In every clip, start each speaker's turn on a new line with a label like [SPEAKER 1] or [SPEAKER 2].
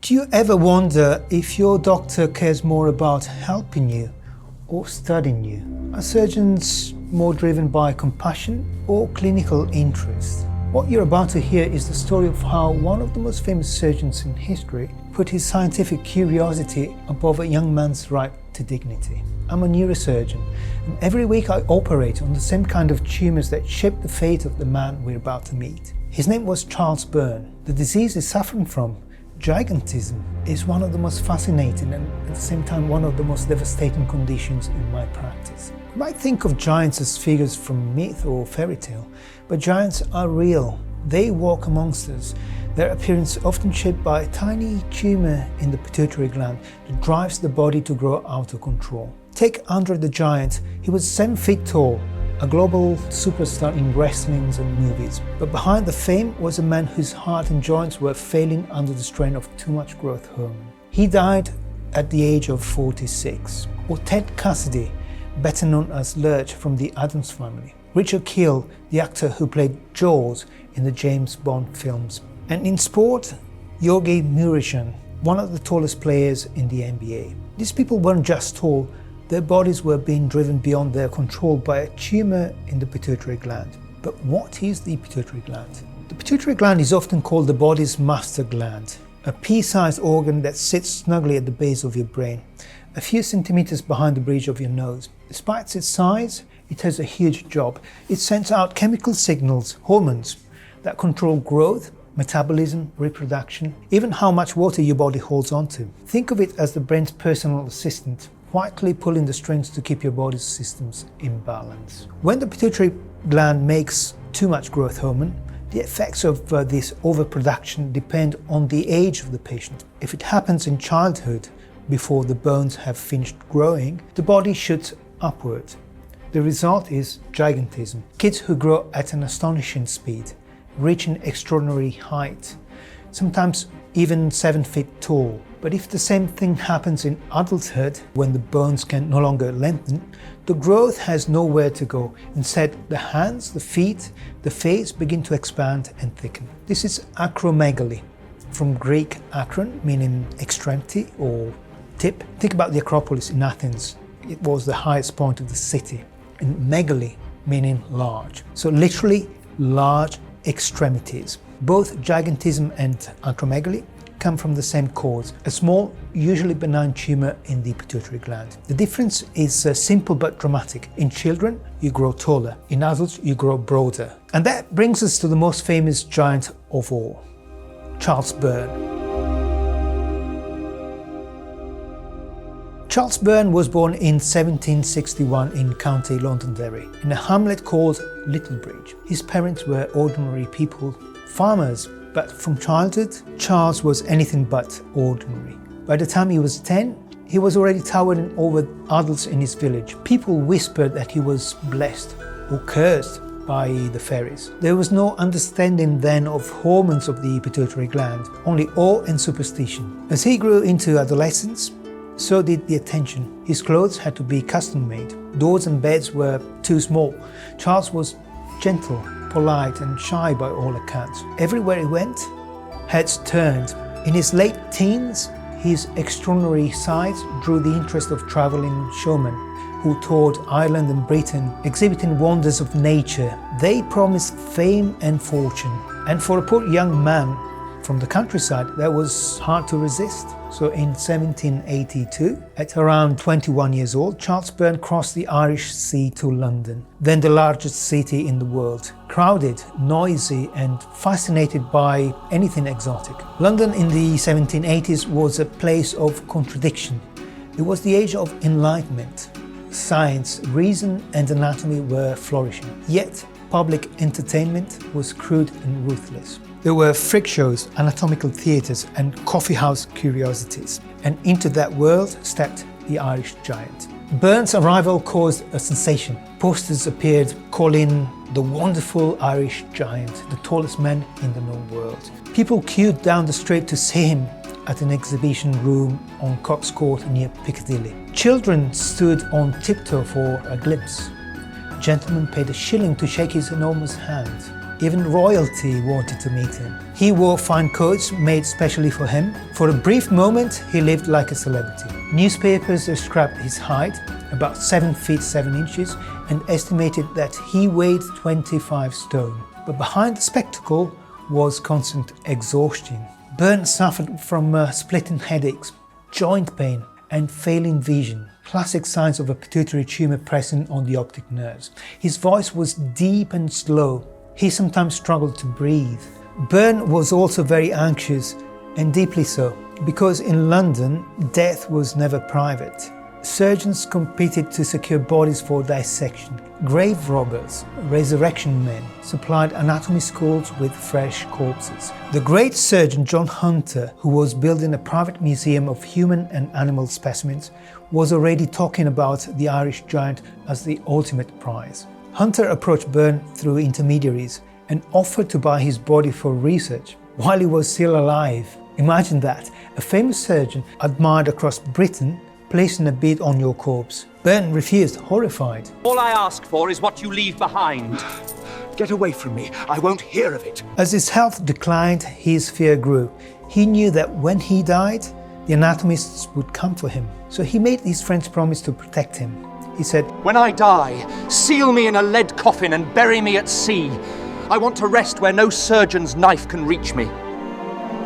[SPEAKER 1] Do you ever wonder if your doctor cares more about helping you or studying you? Are surgeons more driven by compassion or clinical interest? What you're about to hear is the story of how one of the most famous surgeons in history put his scientific curiosity above a young man's right to dignity. I'm a neurosurgeon, and every week I operate on the same kind of tumours that shaped the fate of the man we're about to meet. His name was Charles Byrne. The disease he's suffering from, Gigantism, is one of the most fascinating and at the same time one of the most devastating conditions in my practice. You might think of giants as figures from myth or fairy tale, but giants are real. They walk amongst us, their appearance often shaped by a tiny tumour in the pituitary gland that drives the body to grow out of control. Take Andre the Giant. He was 7 feet tall, a global superstar in wrestlings and movies. But behind the fame was a man whose heart and joints were failing under the strain of too much growth hormone. He died at the age of 46. Or Ted Cassidy, better known as Lurch from the Addams Family. Richard Kiel, the actor who played Jaws in the James Bond films. And in sport, Yogi Murishan, one of the tallest players in the NBA. These people weren't just tall, their bodies were being driven beyond their control by a tumour in the pituitary gland. But what is the pituitary gland? The pituitary gland is often called the body's master gland, a pea-sized organ that sits snugly at the base of your brain, a few centimeters behind the bridge of your nose. Despite its size, it has a huge job. It sends out chemical signals, hormones, that control growth, metabolism, reproduction, even how much water your body holds onto. Think of it as the brain's personal assistant, quietly pulling the strings to keep your body's systems in balance. When the pituitary gland makes too much growth hormone, the effects of this overproduction depend on the age of the patient. If it happens in childhood, before the bones have finished growing, the body shoots upward. The result is gigantism. Kids who grow at an astonishing speed, reaching extraordinary height, sometimes even 7 feet tall. But if the same thing happens in adulthood, when the bones can no longer lengthen, the growth has nowhere to go. Instead, the hands, the feet, the face begin to expand and thicken. This is acromegaly, from Greek akron, meaning extremity or tip. Think about the Acropolis in Athens. It was the highest point of the city. And megaly, meaning large. So literally, large extremities. Both gigantism and acromegaly come from the same cause, a small, usually benign tumour in the pituitary gland. The difference is simple but dramatic. In children, you grow taller. In adults, you grow broader. And that brings us to the most famous giant of all, Charles Byrne. Charles Byrne was born in 1761 in County Londonderry, in a hamlet called Littlebridge. His parents were ordinary people, farmers, but from childhood, Charles was anything but ordinary. By the time he was 10, he was already towering over adults in his village. People whispered that he was blessed or cursed by the fairies. There was no understanding then of hormones of the pituitary gland, only awe and superstition. As he grew into adolescence, so did the attention. His clothes had to be custom made. Doors and beds were too small. Charles was gentle, polite and shy by all accounts. Everywhere he went, heads turned. In his late teens, his extraordinary size drew the interest of travelling showmen who toured Ireland and Britain, exhibiting wonders of nature. They promised fame and fortune. And for a poor young man from the countryside, that was hard to resist. So in 1782, at around 21 years old, Charles Byrne crossed the Irish Sea to London, then the largest city in the world. Crowded, noisy, and fascinated by anything exotic. London in the 1780s was a place of contradiction. It was the age of enlightenment. Science, reason, and anatomy were flourishing. Yet, public entertainment was crude and ruthless. There were freak shows, anatomical theatres and coffeehouse curiosities. And into that world stepped the Irish giant. Byrne's arrival caused a sensation. Posters appeared calling the wonderful Irish giant the tallest man in the known world. People queued down the street to see him at an exhibition room on Cox Court near Piccadilly. Children stood on tiptoe for a glimpse. Gentlemen paid a shilling to shake his enormous hand. Even royalty wanted to meet him. He wore fine coats made specially for him. For a brief moment, he lived like a celebrity. Newspapers described his height, about 7 feet 7 inches, and estimated that he weighed 25 stone. But behind the spectacle was constant exhaustion. Byrne suffered from splitting headaches, joint pain, and failing vision, classic signs of a pituitary tumour present on the optic nerves. His voice was deep and slow. He sometimes struggled to breathe. Byrne was also very anxious, and deeply so, because in London, death was never private. Surgeons competed to secure bodies for dissection. Grave robbers, resurrection men, supplied anatomy schools with fresh corpses. The great surgeon John Hunter, who was building a private museum of human and animal specimens, was already talking about the Irish giant as the ultimate prize. Hunter approached Byrne through intermediaries and offered to buy his body for research while he was still alive. Imagine that, a famous surgeon admired across Britain placing a bid on your corpse. Byrne refused, horrified.
[SPEAKER 2] All I ask for is what you leave behind.
[SPEAKER 3] Get away from me, I won't hear of it.
[SPEAKER 1] As his health declined, his fear grew. He knew that when he died, the anatomists would come for him. So he made his friends promise to protect him. He said,
[SPEAKER 2] "When I die, seal me in a lead coffin and bury me at sea. I want to rest where no surgeon's knife can reach me."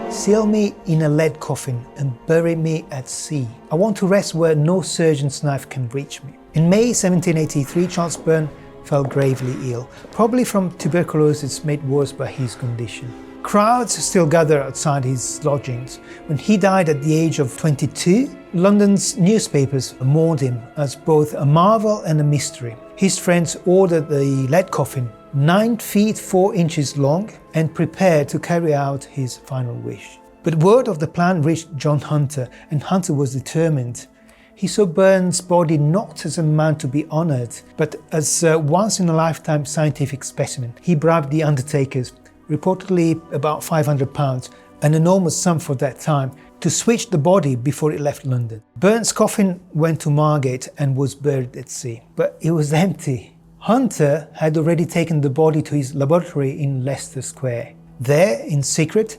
[SPEAKER 1] "Seal me in a lead coffin and bury me at sea. I want to rest where no surgeon's knife can reach me." In May 1783, Charles Byrne fell gravely ill, probably from tuberculosis made worse by his condition. Crowds still gathered outside his lodgings. When he died at the age of 22, London's newspapers mourned him as both a marvel and a mystery. His friends ordered the lead coffin 9 feet 4 inches long and prepared to carry out his final wish. But word of the plan reached John Hunter, and Hunter was determined. He saw Byrne's body not as a man to be honoured, but as a once-in-a-lifetime scientific specimen. He bribed the undertakers, reportedly about £500, an enormous sum for that time, to switch the body before it left London. Byrne's coffin went to Margate and was buried at sea, but it was empty. Hunter had already taken the body to his laboratory in Leicester Square. There, in secret,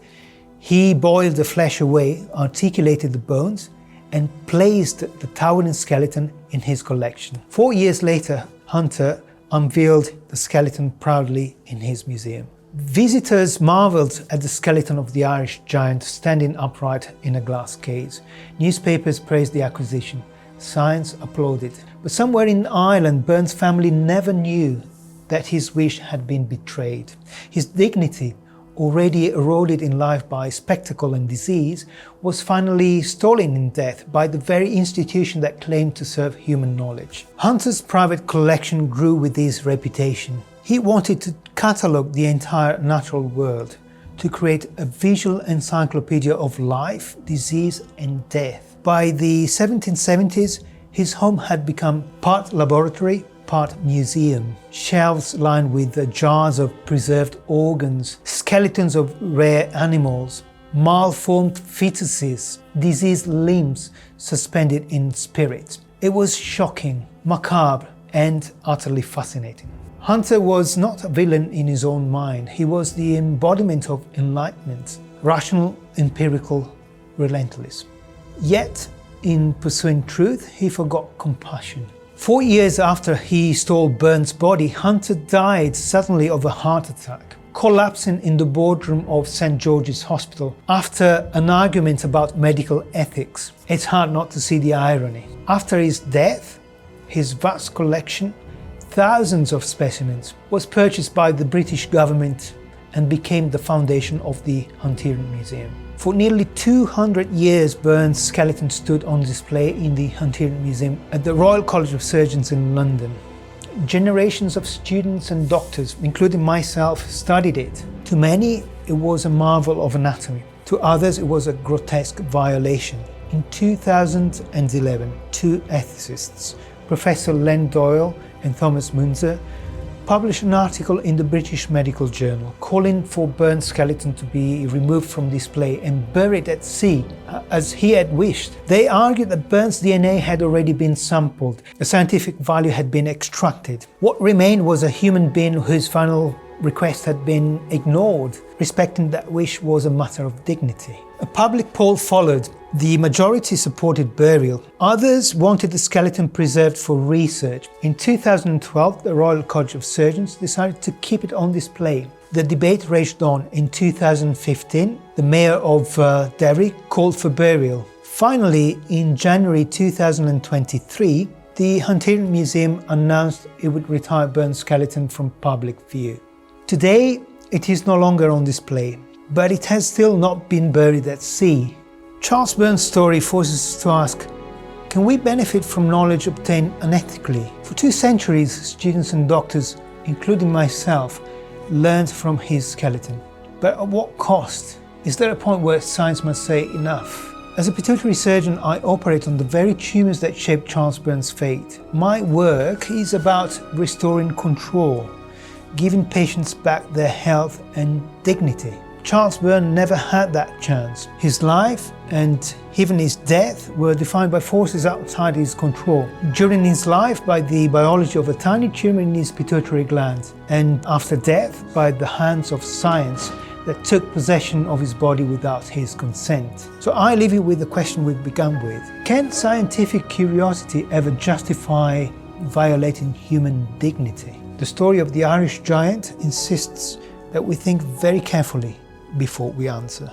[SPEAKER 1] he boiled the flesh away, articulated the bones, and placed the towering skeleton in his collection. 4 years later, Hunter unveiled the skeleton proudly in his museum. Visitors marvelled at the skeleton of the Irish giant standing upright in a glass case. Newspapers praised the acquisition. Science applauded. But somewhere in Ireland, Byrne's family never knew that his wish had been betrayed. His dignity, already eroded in life by spectacle and disease, was finally stolen in death by the very institution that claimed to serve human knowledge. Hunter's private collection grew with his reputation. He wanted to catalogue the entire natural world, to create a visual encyclopedia of life, disease and death. By the 1770s, his home had become part laboratory, part museum. Shelves lined with jars of preserved organs, skeletons of rare animals, malformed fetuses, diseased limbs suspended in spirit. It was shocking, macabre, and utterly fascinating. Hunter was not a villain in his own mind. He was the embodiment of enlightenment, rational, empirical, relentless. Yet, in pursuing truth, he forgot compassion. 4 years after he stole Byrne's body, Hunter died suddenly of a heart attack, collapsing in the boardroom of St. George's Hospital after an argument about medical ethics. It's hard not to see the irony. After his death, his vast collection, thousands of specimens, was purchased by the British government and became the foundation of the Hunterian Museum. For nearly 200 years, Byrne's skeleton stood on display in the Hunterian Museum at the Royal College of Surgeons in London. Generations of students and doctors, including myself, studied it. To many, it was a marvel of anatomy. To others, it was a grotesque violation. In 2011, two ethicists, Professor Len Doyle and Thomas Munzer, published an article in the British Medical Journal calling for Byrne's skeleton to be removed from display and buried at sea, as he had wished. They argued that Byrne's DNA had already been sampled, a scientific value had been extracted. What remained was a human being whose final request had been ignored. Respecting that wish was a matter of dignity. A public poll followed. The majority supported burial. Others wanted the skeleton preserved for research. In 2012, the Royal College of Surgeons decided to keep it on display. The debate raged on. In 2015, the mayor of Derry called for burial. Finally, in January 2023, the Hunterian Museum announced it would retire Byrne's skeleton from public view. Today, it is no longer on display, but it has still not been buried at sea. Charles Byrne's story forces us to ask, can we benefit from knowledge obtained unethically? For 2 centuries, students and doctors, including myself, learned from his skeleton. But at what cost? Is there a point where science must say enough? As a pituitary surgeon, I operate on the very tumours that shaped Charles Byrne's fate. My work is about restoring control, giving patients back their health and dignity. Charles Byrne never had that chance. His life and even his death were defined by forces outside his control. During his life, by the biology of a tiny tumour in his pituitary gland, and after death, by the hands of science that took possession of his body without his consent. So I leave you with the question we began with. Can scientific curiosity ever justify violating human dignity? The story of the Irish giant insists that we think very carefully before we answer.